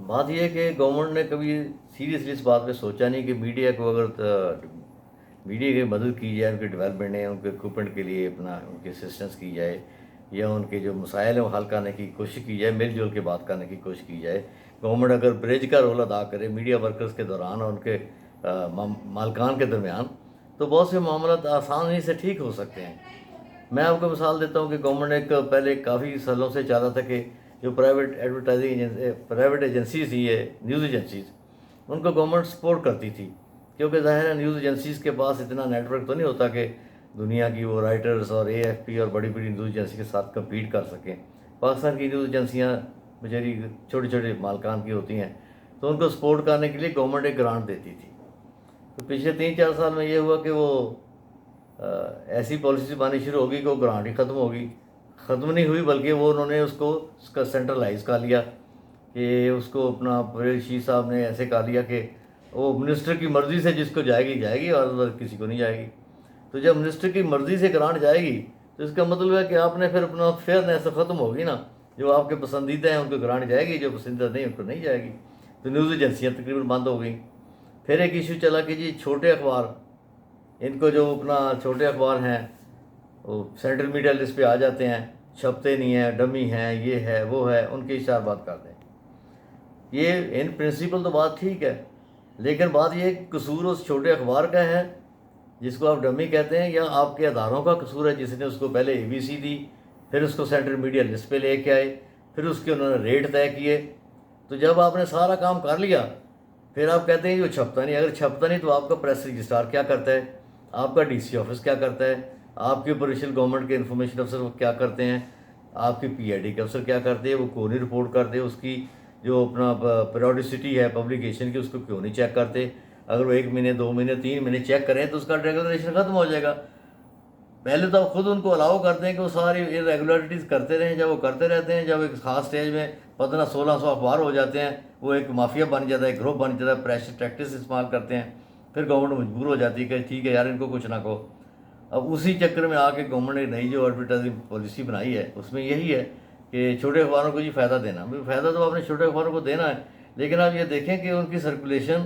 بات یہ ہے کہ گورنمنٹ نے کبھی سیریسلی اس بات پہ سوچا نہیں کہ میڈیا کو اگر میڈیا کی مدد کی جائے، ان کے ڈیولپمنٹ ہے، ان کے اکوپمنٹ کے لیے اپنا ان کی اسسٹنس کی جائے، یا ان کے جو مسائل ہیں وہ حل کرنے کی کوشش کی جائے، مل جل کے بات کرنے کی کوشش کی جائے. گورنمنٹ اگر بریج کا رول ادا کرے میڈیا ورکرز کے دوران اور ان کے مالکان کے درمیان، تو بہت سے معاملات آسانی سے ٹھیک ہو سکتے ہیں. میں آپ کو مثال دیتا ہوں کہ گورنمنٹ ایک پہلے کافی سالوں سے چاہتا تھا کہ جو پرائیویٹ ایڈورٹائزنگ پرائیویٹ ایجنسیز تھی، یہ نیوز ایجنسیز، ان کو گورنمنٹ سپورٹ کرتی تھی، کیونکہ ظاہر ہے نیوز ایجنسیز کے پاس اتنا نیٹ ورک تو نہیں ہوتا کہ دنیا کی وہ رائٹرز اور اے ایف پی اور بڑی بڑی نیوز ایجنسی کے ساتھ کمپیٹ کر سکیں. پاکستان کی نیوز ایجنسیاں بیچاری چھوٹے چھوٹے مالکان کی ہوتی ہیں، تو ان کو سپورٹ کرنے کے لیے گورنمنٹ ایک گرانٹ دیتی تھی. تو پچھلے 3-4 سال میں یہ ہوا کہ وہ ایسی پالیسیز بنانی شروع ہوگی کہ وہ گرانٹ ہی ختم ہوگی. ختم نہیں ہوئی بلکہ وہ انہوں نے اس کا سینٹرلائز کر لیا، کہ اس کو اپنا پرویز شیخ صاحب نے ایسے کر لیا کہ وہ منسٹر کی مرضی سے جس کو جائے گی جائے گی اور کسی کو نہیں جائے گی. تو جب منسٹر کی مرضی سے گرانٹ جائے گی تو اس کا مطلب ہے کہ آپ نے پھر اپنا فیئرنیس ختم ہوگی نا. جو آپ کے پسندیدہ ہیں ان کو گرانٹ جائے گی، جو پسندیدہ نہیں ان کو نہیں جائے گی. تو نیوز ایجنسیاں تقریباً بند ہو گئیں. پھر ایک ایشو چلا کہ جی چھوٹے اخبار، ان کو جو اپنا چھوٹے اخبار ہیں وہ سینٹرل میڈیا لسٹ پہ آ جاتے ہیں، چھپتے نہیں ہیں، ڈمی ہیں، یہ ہے وہ ہے، ان کے اشار بات کرتے ہیں. یہ ان پرنسپل تو بات ٹھیک ہے، لیکن بات یہ ہے کہ قصور اس چھوٹے اخبار کا ہے جس کو آپ ڈمی کہتے ہیں، یا آپ کے اداروں کا قصور ہے جس نے اس کو پہلے اے بی سی دی، پھر اس کو سینٹرل میڈیا لسٹ پہ لے کے آئے، پھر اس کے انہوں نے ریٹ طے کیے. تو جب آپ نے سارا کام کر لیا پھر آپ کہتے ہیں یہ چھپتا نہیں. اگر چھپتا نہیں تو آپ کا پریس رجسٹرار کیا کرتا ہے، آپ کا ڈی سی آفس کیا کرتا ہے، آپ کے پرووینشل گورنمنٹ کے انفارمیشن افسر کیا کرتے ہیں، آپ کی پی آئی ڈی کے افسر کیا کرتے ہیں، وہ کیوں نہیں رپورٹ کرتے، اس کی جو اپنا پیریوڈیسٹی ہے پبلیکیشن کی اس کو کیوں نہیں چیک کرتے. اگر وہ 1 مہینے 2 مہینے 3 مہینے چیک کریں تو اس کا ریگولیشن ختم ہو جائے گا. پہلے تو آپ خود ان کو الاؤ کرتے ہیں کہ وہ ساری ریگولرٹیز کرتے رہیں. جب وہ کرتے رہتے ہیں، جب ایک خاص سٹیج میں 1500-1600 اخبار ہو جاتے ہیں، وہ ایک مافیا بن جاتا ہے، ایک گروپ بن جاتا ہے، پریشر ٹیکٹس استعمال کرتے ہیں، پھر گورنمنٹ مجبور ہو جاتی ہے کہ ٹھیک ہے یار ان کو کچھ نہ کہو. اب اسی چکر میں آ کے گورنمنٹ نے نئی جو ایڈورٹائزنگ پالیسی بنائی ہے اس میں یہی ہے کہ چھوٹے اخباروں کو جی فائدہ دینا. فائدہ تو آپ نے چھوٹے اخباروں کو دینا ہے، لیکن آپ یہ دیکھیں کہ ان کی سرکولیشن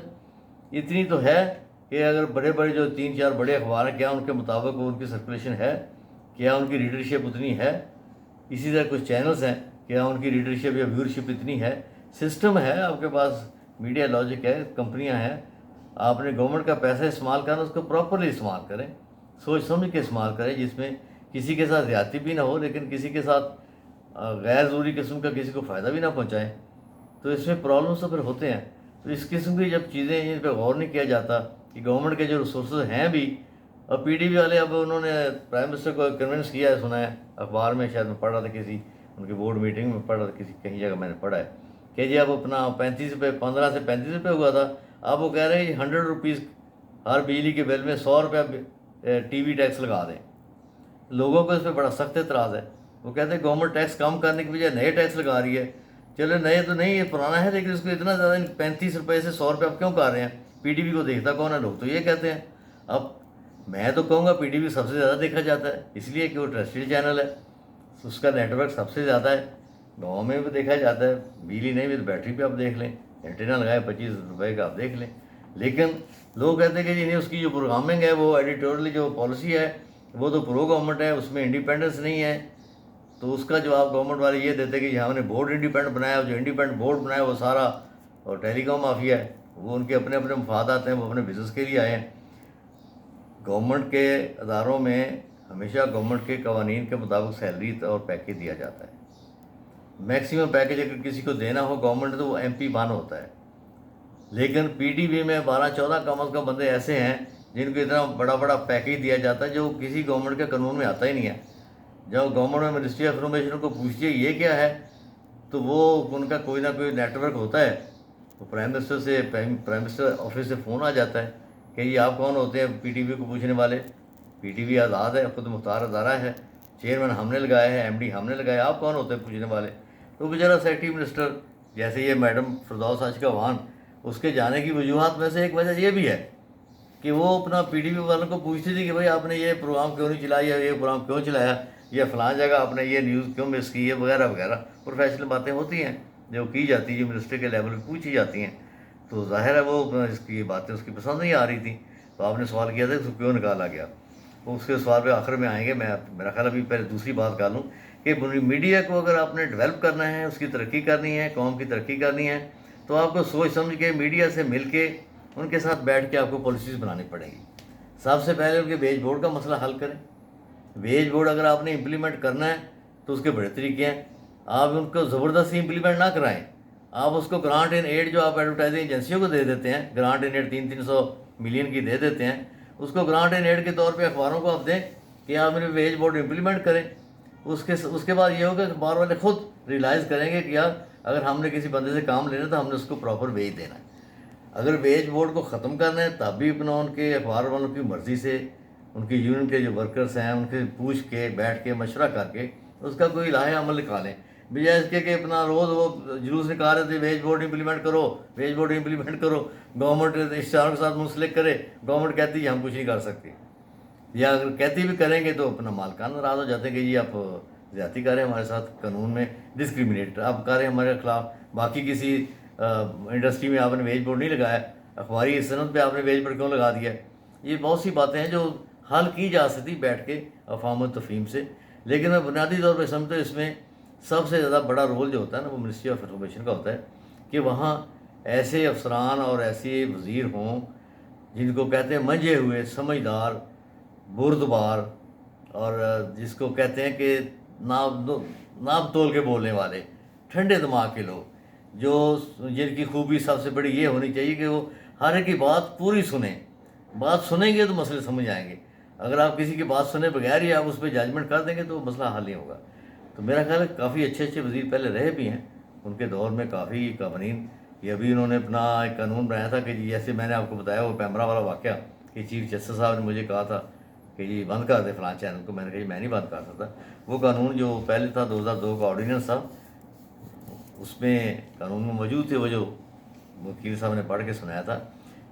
اتنی تو ہے کہ اگر بڑے بڑے جو 3-4 بڑے اخبار ہیں، کیا ان کے مطابق ان کی سرکولیشن ہے، کیا ان کی ریڈرشپ اتنی ہے. اسی طرح کچھ چینلز ہیں، کیا ان کی ریڈرشپ یا ویورشپ اتنی ہے. سسٹم ہے، آپ کے پاس میڈیا لاجک ہے، کمپنیاں ہیں. آپ نے گورنمنٹ کا پیسہ استعمال کرنا، اس کو پراپرلی استعمال کریں، سوچ سمجھ کے استعمال کریں، جس میں کسی کے ساتھ زیادتی بھی نہ ہو لیکن کسی کے ساتھ غیر ضروری قسم کا کسی کو فائدہ بھی نہ پہنچائیں. تو اس میں پرابلمس تو پھر ہوتے ہیں. تو اس قسم کی جب چیزیں ان پہ غور نہیں کیا جاتا کہ گورنمنٹ کے جو ریسورسز ہیں بھی، اور پی ڈی پی والے اب انہوں نے پرائم منسٹر کو کنونس کیا ہے، سنا ہے اخبار میں، شاید میں پڑھ رہا تھا کسی ان کے بورڈ میٹنگ میں پڑھ رہا تھا، کہیں جگہ میں نے پڑھا ہے کہ جی اب اپنا 35 روپے 15 سے 35 روپے ہوا تھا، اب وہ کہہ رہے ہیں 100 روپیز ہر بجلی کے بل میں 100 روپیہ ٹی وی ٹیکس لگا دیں. لوگوں کو اس پہ بڑا سخت اعتراض ہے. وہ کہتے ہیں گورنمنٹ ٹیکس کم کرنے کی بجائے نئے ٹیکس لگا رہی ہے. چلو نئے تو نہیں، یہ پرانا ہے، لیکن اس کو اتنا زیادہ 35 روپے سے 100 روپے اب کیوں کر رہے ہیں؟ پی ٹی وی کو دیکھتا کون ہے؟ لوگ تو یہ کہتے ہیں. اب میں تو کہوں گا پی ٹی وی سب سے زیادہ دیکھا جاتا ہے، اس لیے کہ وہ ٹرسٹڈ چینل ہے، اس کا نیٹ ورک سب سے زیادہ ہے. گاؤں میں بھی دیکھا جاتا ہے، بجلی نہیں بھی تو بیٹری پہ آپ دیکھ لیں، اینٹینا لگائے 25 روپے کا آپ دیکھ لیں. لیکن لوگ کہتے ہیں کہ جی نہیں، اس کی جو پروگرامنگ ہے، وہ ایڈیٹوریل جو پالیسی ہے وہ تو پرو گورنمنٹ ہے، اس میں انڈیپینڈنس نہیں ہے. تو اس کا جواب گورنمنٹ والے یہ دیتے کہ ہم نے بورڈ انڈیپینڈنٹ بنایا، جو انڈیپینڈنٹ بورڈ بنایا وہ سارا اور ٹیلی کام مافیا ہے، وہ ان کے اپنے اپنے مفادات ہیں، وہ اپنے بزنس کے لیے آئے ہیں. گورنمنٹ کے اداروں میں ہمیشہ گورنمنٹ کے قوانین کے مطابق سیلری اور پیکیج دیا جاتا ہے. میکسیمم پیکیج اگر کسی کو دینا ہو گورنمنٹ تو وہ ایم پی بن ہوتا ہے. لیکن پی ٹی وی میں 12-14 کم از کم بندے ایسے ہیں جن کو اتنا بڑا بڑا پیکیج دیا جاتا ہے جو کسی گورنمنٹ کے قانون میں آتا ہی نہیں ہے. جب گورنمنٹ میں منسٹری آف انفارمیشن کو پوچھیے یہ کیا ہے تو وہ ان کا کوئی نہ کوئی نیٹ ورک ہوتا ہے. تو پرائم منسٹر آفس سے فون آ جاتا ہے کہ یہ آپ کون ہوتے ہیں پی ٹی وی کو پوچھنے والے. پی ٹی وی آزاد ہے، خود مختار ادارہ ہے، چیئرمین ہم نے لگایا ہے، ایم ڈی ہم نے لگایا، آپ کون ہوتے ہیں پوچھنے والے. تو بیچارہ سیکٹری منسٹر جیسے یہ میڈم فردوس اشکا وان، اس کے جانے کی وجوہات میں سے ایک وجہ یہ بھی ہے کہ وہ اپنا پی ڈی پی والوں کو پوچھتی تھی کہ بھائی آپ نے یہ پروگرام کیوں نہیں چلایا، یہ پروگرام کیوں چلایا، یہ فلاں جگہ آپ نے یہ نیوز کیوں مس کی ہے، وغیرہ وغیرہ پروفیشنل باتیں ہوتی ہیں. جو کی جاتی ہے، جو منسٹر کے لیول پہ پوچھی جاتی ہیں، تو ظاہر ہے وہ اس کی باتیں اس کی پسند نہیں آ رہی تھیں. تو آپ نے سوال کیا تھا کہ اس کو کیوں نکالا گیا. وہ اس کے سوال پہ آخر میں آئیں گے. میں میرا خیال ابھی پہلے دوسری بات کر لوں کہ میڈیا کو اگر آپ نے ڈیولپ کرنا ہے، اس کی ترقی کرنی ہے، قوم کی ترقی کرنی ہے، تو آپ کو سوچ سمجھ کے میڈیا سے مل کے ان کے ساتھ بیٹھ کے آپ کو پالیسیز بنانی پڑیں گی. سب سے پہلے ان کے ویج بورڈ کا مسئلہ حل کریں. ویج بورڈ اگر آپ نے امپلیمنٹ کرنا ہے تو اس کے بڑے طریقے ہیں. آپ ان کو زبردستی امپلیمنٹ نہ کرائیں. آپ اس کو گرانٹ ان ایڈ جو آپ ایڈورٹائزنگ ایجنسیوں کو دے دیتے ہیں، گرانٹ ان ایڈ 300 ملین کی دے دیتے ہیں، اس کو گرانٹ ان ایڈ کے طور پہ اخباروں کو آپ دیں کہ آپ انہیں ویج بورڈ امپلیمنٹ کریں. اس کے بعد یہ ہوگا کہ اخبار والے خود ریئلائز کریں گے کہ یار اگر ہم نے کسی بندے سے کام لینا تو ہم نے اس کو پراپر ویج دینا ہے. اگر ویج بورڈ کو ختم کرنا ہے تب بھی اپنا ان کے اخبار والوں کی مرضی سے ان کی یونین کے جو ورکرز ہیں ان کے پوچھ کے بیٹھ کے مشورہ کر کے اس کا کوئی لاہ عمل نکالیں، بجائے اس کے کہ اپنا روز وہ جلوس نکال رہے تھے ویج بورڈ امپلیمنٹ کرو، ویج بورڈ امپلیمنٹ کرو. گورنمنٹ اشتہاروں کے ساتھ منسلک کرے، گورنمنٹ کہتی ہے ہم کچھ نہیں کر سکتے، یا اگر کہتی بھی کریں گے تو اپنا مالکان ناراض ہو جاتے ہیں کہ جی آپ زیادتی کر رہے ہیں ہمارے ساتھ، قانون میں ڈسکریمنیٹ آپ کر رہے ہیں ہمارے خلاف. باقی کسی انڈسٹری میں آپ نے ویج بورڈ نہیں لگایا، اخباری صنعت پہ آپ نے ویج بورڈ کیوں لگا دیا؟ یہ بہت سی باتیں ہیں جو حل کی جا سکتی بیٹھ کے افہام و تفہیم سے. لیکن میں بنیادی طور پہ سمجھتا ہوں اس میں سب سے زیادہ بڑا رول جو ہوتا ہے نا وہ منسٹری آف انفارمیشن کا ہوتا ہے کہ وہاں ایسے افسران اور ایسے وزیر ہوں جن کو کہتے ہیں منجھے ہوئے، سمجھدار، بردبار، اور جس کو کہتے ہیں کہ ناپ تول کے بولنے والے، ٹھنڈے دماغ کے لوگ، جن کی خوبی سب سے بڑی یہ ہونی چاہیے کہ وہ ہر ایک کی بات پوری سنیں. بات سنیں گے تو مسئلے سمجھ آئیں گے. اگر آپ کسی کی بات سنے بغیر ہی آپ اس پہ ججمنٹ کر دیں گے تو مسئلہ حل نہیں ہوگا. تو میرا خیال ہے کافی اچھے اچھے وزیر پہلے رہے بھی ہیں ان کے دور میں، کافی قوانین. یہ ابھی انہوں نے اپنا ایک قانون بنایا تھا کہ جی جیسے میں نے آپ کو بتایا وہ پیمرا والا واقعہ کہ چیف جسٹس صاحب نے مجھے کہا تھا کہ جی بند کر دے فلاں چینل کو. میں نے کہا جی میں نہیں بند کر سکتا. وہ قانون جو پہلے تھا 2002 کا آرڈیننس تھا، اس میں قانون میں موجود تھے وہ جو وکیل صاحب نے پڑھ کے سنایا تھا.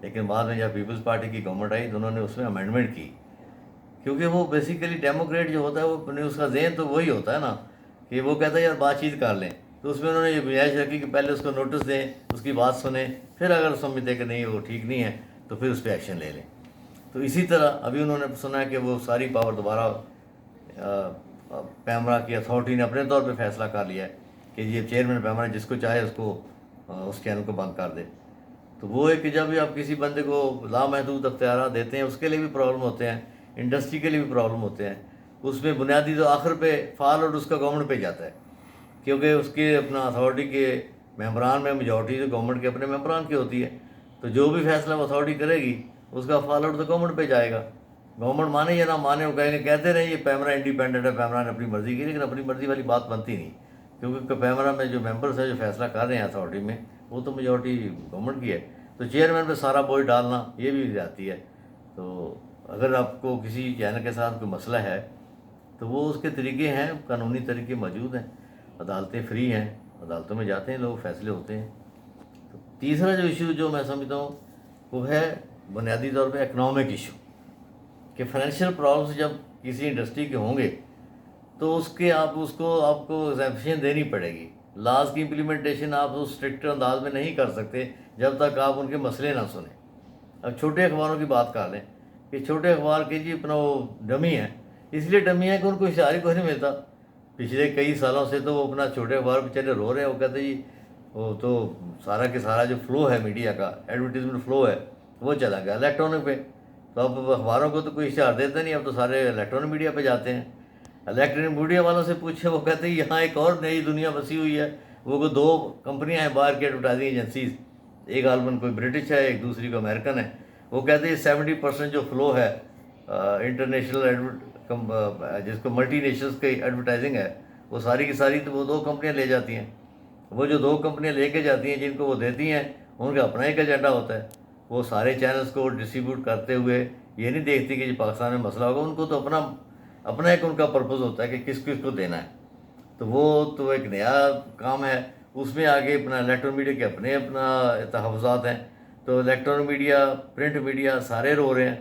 لیکن بعد میں جب پیپلز پارٹی کی گورنمنٹ آئی تو انہوں نے اس میں امینڈمنٹ کی، کیونکہ وہ بیسیکلی ڈیموکریٹ جو ہوتا ہے وہ اس کا ذہن تو وہی ہوتا ہے نا کہ وہ کہتا ہے یار بات چیت کر لیں. تو اس میں انہوں نے یہ گنجائش رکھی کہ پہلے اس کو نوٹس دیں، اس کی بات سنیں، پھر اگر سمجھتے کہ نہیں وہ ٹھیک نہیں ہے تو پھر اس پہ ایکشن لے لیں. تو اسی طرح ابھی انہوں نے سنا ہے کہ وہ ساری پاور دوبارہ پیمرا کی اتھارٹی نے اپنے طور پہ فیصلہ کر لیا ہے کہ یہ چیئرمین پیمرا جس کو چاہے اس کو اس چینل کو بند کر دے. تو وہ ہے کہ جب بھی آپ کسی بندے کو لامحدود اختیارات دیتے ہیں اس کے لیے بھی پرابلم ہوتے ہیں، انڈسٹری کے لیے بھی پرابلم ہوتے ہیں. اس میں بنیادی تو آخر پہ فال اور اس کا گورنمنٹ پہ جاتا ہے، کیونکہ اس کے اپنا اتھارٹی کے ممبران میں میجورٹی تو گورنمنٹ کے اپنے ممبران کی ہوتی ہے. تو جو بھی فیصلہ وہ اتھارٹی کرے گی اس کا فال آؤٹ تو گورنمنٹ پہ جائے گا. گورنمنٹ مانے یا نہ مانے، وہ کہیں گے کہتے رہے یہ پیمرا انڈیپینڈنٹ ہے، پیمرا نے اپنی مرضی کی، لیکن اپنی مرضی والی بات بنتی نہیں، کیونکہ پیمرا میں جو ممبرس ہیں جو فیصلہ کر رہے ہیں اتھارٹی میں وہ تو میجورٹی گورنمنٹ کی ہے. تو چیئرمین پہ سارا بوجھ ڈالنا یہ بھی جاتی ہے. تو اگر آپ کو کسی چینل کے ساتھ کوئی مسئلہ ہے تو وہ اس کے طریقے ہیں، قانونی طریقے موجود ہیں، عدالتیں فری ہیں، عدالتوں میں جاتے ہیں لوگ، فیصلے ہوتے ہیں. تو تیسرا جو ایشو جو میں سمجھتا ہوں وہ ہے بنیادی طور پہ اکنامک ایشو، کہ فائنینشیل پرابلمس جب کسی انڈسٹری کے ہوں گے تو اس کے آپ کو ایگزیمپشن دینی پڑے گی. لاز کی امپلیمنٹیشن آپ اس اسٹرکٹ انداز میں نہیں کر سکتے جب تک آپ ان کے مسئلے نہ سنیں. اب چھوٹے اخباروں کی بات کر لیں کہ چھوٹے اخبار کے جی اپنا وہ ڈمی ہیں، اس لیے ڈمی ہے کہ ان کو اشتہار ہی کوئی نہیں ملتا. پچھلے کئی سالوں سے تو وہ اپنا چھوٹے اخبار بیچارے رو رہے ہیں. وہ کہتے ہیں جی وہ تو سارا کے سارا جو فلو ہے میڈیا کا، ایڈورٹیزمنٹ فلو ہے وہ چلا گیا الیکٹرانک پہ. تو اب اخباروں کو تو کوئی اشتہار دیتا نہیں، اب تو سارے الیکٹرانک میڈیا پہ جاتے ہیں. الیکٹرانک میڈیا والوں سے پوچھے وہ کہتے ہیں یہاں ایک اور نئی دنیا بسی ہوئی ہے. وہ 2 کمپنیاں ہیں باہر کی ایڈورٹائزنگ ایجنسیز، ایک غالباً کوئی برٹش ہے، ایک دوسری کو امریکن ہے. وہ کہتے ہیں 70% جو فلو ہے انٹرنیشنل جس کو ملٹی نیشنلز کی ایڈورٹائزنگ ہے وہ ساری کی ساری تو وہ 2 کمپنیاں لے جاتی ہیں. وہ جو 2 کمپنیاں لے کے جاتی ہیں جن کو وہ دیتی ہیں ان کا اپنا ایک ایجنڈا ہوتا ہے. وہ سارے چینلز کو ڈسٹریبیوٹ کرتے ہوئے یہ نہیں دیکھتی کہ پاکستان میں مسئلہ ہوگا. ان کو تو اپنا ایک ان کا پرپز ہوتا ہے کہ کس کس کو دینا ہے. تو وہ تو ایک نیا کام ہے. اس میں آگے اپنا الیکٹرانک میڈیا کے اپنا تحفظات ہیں. تو الیکٹرانک میڈیا، پرنٹ میڈیا سارے رو رہے ہیں.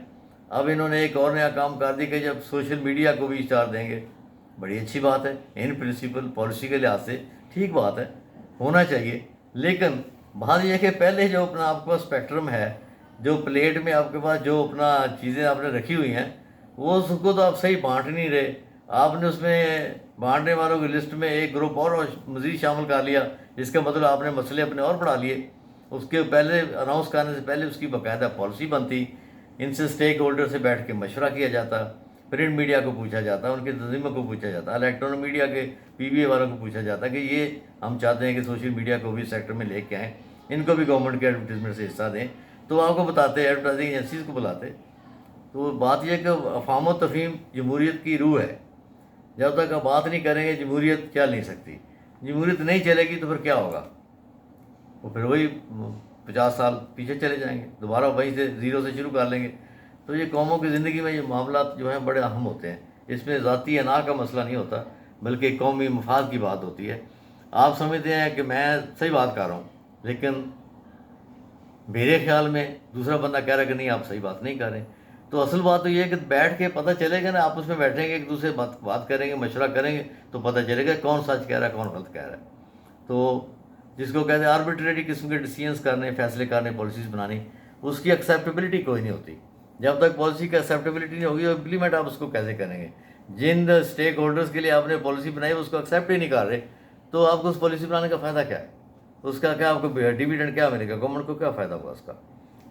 اب انہوں نے ایک اور نیا کام کر دی کہ جب سوشل میڈیا کو بھی اشتہار دیں گے. بڑی اچھی بات ہے، ان پرنسپل پالیسی کے لحاظ سے ٹھیک بات ہے. ہونا چاہیے، لیکن بات یہ ہے کہ پہلے جو اپنا آپ کے پاس اسپیکٹرم ہے، جو پلیٹ میں آپ کے پاس جو اپنا چیزیں آپ نے رکھی ہوئی ہیں، وہ اس کو تو آپ صحیح بانٹ نہیں رہے. آپ نے اس میں بانٹنے والوں کی لسٹ میں ایک گروپ اور مزید شامل کر لیا، جس کا مطلب آپ نے مسئلے اپنے اور بڑھا لیے. اس کے پہلے اناؤنس کرنے سے پہلے اس کی باقاعدہ پالیسی بنتی، ان سے اسٹیک ہولڈر سے بیٹھ کے مشورہ کیا جاتا، پرنٹ میڈیا کو پوچھا جاتا، ان کے تنظیموں کو پوچھا جاتا، الیکٹرانک میڈیا کے پی بی اے والوں کو پوچھا جاتا کہ یہ ہم چاہتے ہیں کہ سوشل میڈیا کو بھی سیکٹر میں لے کے آئیں، ان کو بھی گورنمنٹ کے ایڈورٹیزمنٹ سے حصہ دیں. تو آپ کو بتاتے، ایڈورٹائزنگ ایجنسیز کو بلاتے. تو بات یہ ہے کہ افہام و تفہیم جمہوریت کی روح ہے. جب تک آپ بات نہیں کریں گے جمہوریت چل نہیں سکتی. جمہوریت نہیں چلے گی تو پھر کیا ہوگا؟ وہ پھر وہی 50 سال پیچھے چلے جائیں گے، دوبارہ وہیں سے زیرو سے شروع کر لیں گے. تو یہ قوموں کی زندگی میں یہ معاملات جو ہیں بڑے اہم ہوتے ہیں. اس میں ذاتی انا کا مسئلہ نہیں ہوتا، بلکہ قومی مفاد کی بات ہوتی ہے. آپ سمجھتے ہیں کہ میں صحیح بات کر رہا ہوں، لیکن میرے خیال میں دوسرا بندہ کہہ رہا ہے کہ نہیں آپ صحیح بات نہیں کر رہے. تو اصل بات تو یہ ہے کہ بیٹھ کے پتہ چلے گا نا، آپس میں بیٹھیں گے، ایک دوسرے بات کریں گے، مشورہ کریں گے، تو پتہ چلے گا کون سچ کہہ رہا ہے کون غلط کہہ رہا ہے. تو جس کو کہتے ہیں آربیٹریری قسم کے ڈیسیژنس کرنے، فیصلے کرنے، پالیسیز بنانی، اس کی ایکسیپٹیبلٹی کوئی نہیں ہوتی. جب تک پالیسی کی ایکسیپٹیبلٹی نہیں ہوگی، امپلیمنٹ آپ اس کو کیسے کریں گے؟ جن اسٹیک ہولڈرس کے لیے آپ نے پالیسی بنائی اس کو ایکسیپٹ ہی نہیں کر رہے، تو آپ کو اس پالیسی بنانے کا فائدہ کیا ہے؟ اس کا کیا آپ کو ڈیویڈنڈ کیا ملے گا؟ گورنمنٹ کو کیا فائدہ ہوگا اس کا؟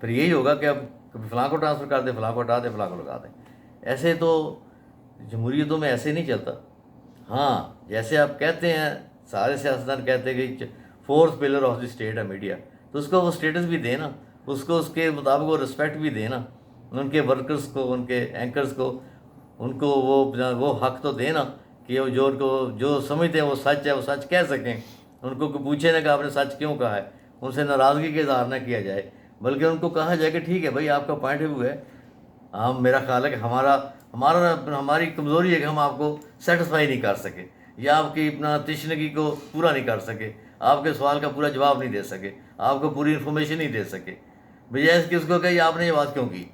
پھر یہی ہوگا کہ اب کبھی فلاں کو ٹرانسفر کر دیں، فلاں کو ہٹا دیں، فلاں کو لگا دیں. ایسے تو جمہوریتوں میں ایسے نہیں چلتا. ہاں جیسے آپ کہتے ہیں، سارے سیاستدان کہتے ہیں کہ fourth pillar of the state ہے میڈیا، تو اس کو وہ اسٹیٹس بھی دے نا، اس کو اس کے مطابق وہ رسپیکٹ بھی دے نا. ان کے ورکرز کو، ان کے اینکرز کو، ان کو وہ حق تو دے نا کہ وہ جو سمجھتے ہیں وہ سچ ہے وہ سچ کہہ سکیں. ان کو پوچھے نا کہ آپ نے سچ کیوں کہا ہے، ان سے ناراضگی کا اظہار نہ کیا جائے، بلکہ ان کو کہا جائے کہ ٹھیک ہے بھائی آپ کا پوائنٹ آف ویو ہے. میرا خیال ہے کہ ہماری کمزوری ہے کہ ہم آپ کو سیٹسفائی نہیں کر سکے، یا آپ کی اپنا تشنگی کو پورا نہیں کر سکے، آپ کے سوال کا پورا جواب نہیں دے سکے، آپ کو پوری انفارمیشن نہیں دے سکے. بھیا اس کس کو کہ آپ نے یہ بات کیوں کی؟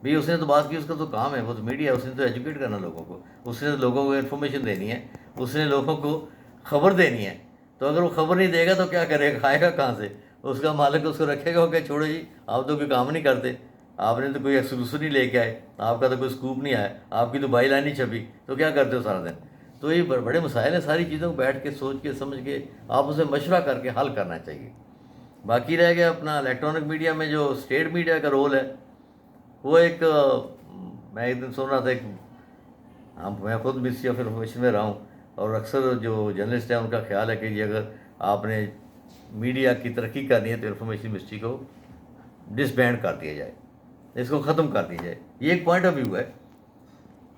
بھئی اس نے تو بات کی، اس کا تو کام ہے، وہ تو میڈیا ہے، اس نے تو ایجوکیٹ کرنا لوگوں کو، اس نے لوگوں کو انفارمیشن دینی ہے، اس نے لوگوں کو خبر دینی ہے. تو اگر وہ خبر نہیں دے گا تو کیا کرے گا؟ کھائے گا کہاں سے؟ اس کا مالک اس کو رکھے گا کہ چھوڑو جی آپ تو کوئی کام نہیں کرتے، آپ نے تو کوئی ایکسکلوسو نہیں لے کے آئے، آپ کا تو کوئی اسکوپ نہیں آیا، آپ کی تو بائی لائن نہیں چھپی، تو کیا کرتے ہو سارا دن؟ تو یہ بڑے مسائل ہیں. ساری چیزوں کو بیٹھ کے سوچ کے سمجھ کے آپ اسے مشورہ کر کے حل کرنا چاہیے. باقی رہ گیا اپنا الیکٹرانک میڈیا میں جو اسٹیٹ میڈیا کا رول ہے، وہ ایک میں ایک دن سن رہا تھا، میں خود منسٹری آف انفارمیشن میں رہا ہوں، اور اکثر جو جرنلسٹ ہیں ان کا خیال ہے کہ یہ اگر آپ نے میڈیا کی ترقی کرنی ہے تو انفارمیشن منسٹری کو ڈس بینڈ کر دیا جائے، اس کو ختم کر دیا جائے. یہ ایک پوائنٹ آف ویو ہے.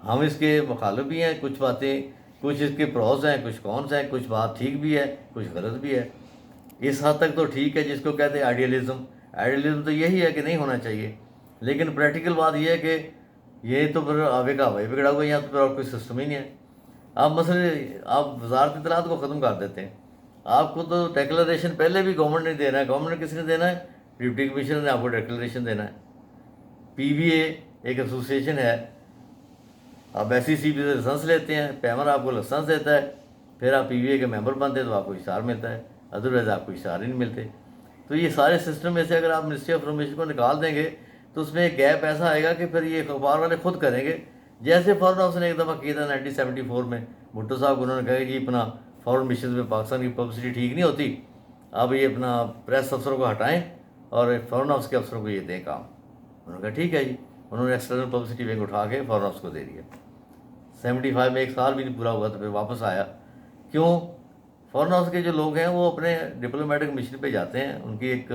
ہم اس کے مخالف بھی ہیں، کچھ باتیں، کچھ اس کے پروز ہیں، کچھ کونس ہیں، کچھ بات ٹھیک بھی ہے، کچھ غلط بھی ہے. اس حد تک تو ٹھیک ہے جس کو کہتے ہیں آئیڈیالزم تو یہی ہے کہ نہیں ہونا چاہیے. لیکن پریکٹیکل بات یہ ہے کہ یہ تو پھر آگے کا ہوائی بگڑا ہوا ہے، یہاں تو پھر اور کوئی سسٹم ہی نہیں ہے. آپ مثلا آپ وزارت اطلاعات کو ختم کر دیتے ہیں، آپ کو تو ڈیکلریشن پہلے بھی گورنمنٹ نے دینا ہے. گورنمنٹ نے کس نے دینا ہے؟ ڈپٹی کمشنر نے آپ کو ڈیکلریشن دینا ہے. پی بی اے ایک ایسوسیشن ہے، آپ ایس سی سی بی سے لائسنس لیتے ہیں، پیمر آپ کو لائسنس دیتا ہے، پھر آپ پی بی اے کے ممبر بنتے ہیں تو آپ کو اشتہار ملتا ہے، ادروائز آپ کو اشتہار ہی نہیں ملتے. تو یہ سارے سسٹم میں سے اگر آپ منسٹری آف انفارمیشن کو نکال دیں گے تو اس میں ایک گیپ ایسا آئے گا کہ پھر یہ اخبار والے خود کریں گے. جیسے فورن ہاؤس نے ایک دفعہ کیا تھا 1974 میں، بھٹو صاحب کو انہوں نے کہا کہ جی اپنا فورن مشنز میں پاکستان کی پبلسٹی ٹھیک نہیں ہوتی، اب یہ اپنا پریس افسروں کو ہٹائیں اور فورن ہاؤس کے افسروں کو یہ دیں کام. انہوں نے کہا ٹھیک ہے جی، انہوں نے ایکسٹرنل پبلسٹی ونگ اٹھا کے فورن ہاؤس کو دے دیا. 75 میں ایک سال بھی نہیں پورا ہوا تو پھر واپس آیا. کیوں؟ فورن ہاؤس کے جو لوگ ہیں وہ اپنے ڈپلومیٹک مشن پہ جاتے ہیں، ان کی ایک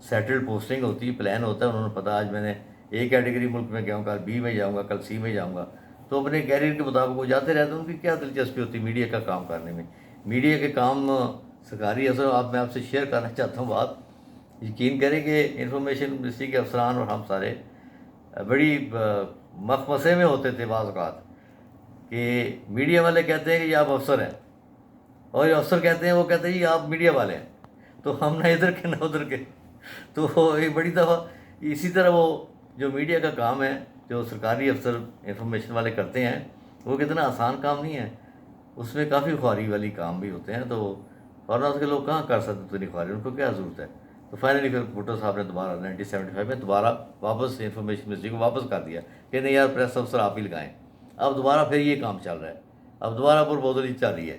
سیٹلڈ پوسٹنگ ہوتی ہے، پلان ہوتا ہے، انہوں نے پتہ آج میں نے اے کیٹیگری ملک میں گیا ہوں، کل بی میں جاؤں گا، کل سی میں جاؤں گا. تو اپنے کیریئر کے مطابق وہ جاتے رہتے ہیں. ان کی کیا دلچسپی ہوتی ہے میڈیا کا کام کرنے میں؟ میڈیا کے کام سرکاری اثر میں آپ سے شیئر کرنا چاہتا ہوں بات. یقین کریں کہ انفارمیشن منسٹری کے افسران اور ہم سارے بڑی مخمسے میں ہوتے تھے بعض اوقات کہ میڈیا والے کہتے ہیں کہ یہ آپ افسر ہیں، اور یہ افسر کہتے ہیں، وہ کہتے ہیں جی آپ میڈیا والے ہیں. تو ہم نہ ادھر کے نہ ادھر کے. تو ایک بڑی دفعہ اسی طرح وہ جو میڈیا کا کام ہے جو سرکاری افسر انفارمیشن والے کرتے ہیں، وہ کتنا آسان کام نہیں ہے، اس میں کافی خواری والی کام بھی ہوتے ہیں. تو فارناس کے لوگ کہاں کر سکتے اتنی خواہی، ان کو کیا ضرورت ہے؟ تو فائنلی پھر بھٹو صاحب نے دوبارہ 1975 میں دوبارہ واپس انفارمیشن منسٹری کو واپس کر دیا کہ نہیں یار پریس افسر آپ ہی لگائیں. اب دوبارہ پھر یہ کام چل رہا ہے، اب دوبارہ پرپوزل ہی چل رہی ہے.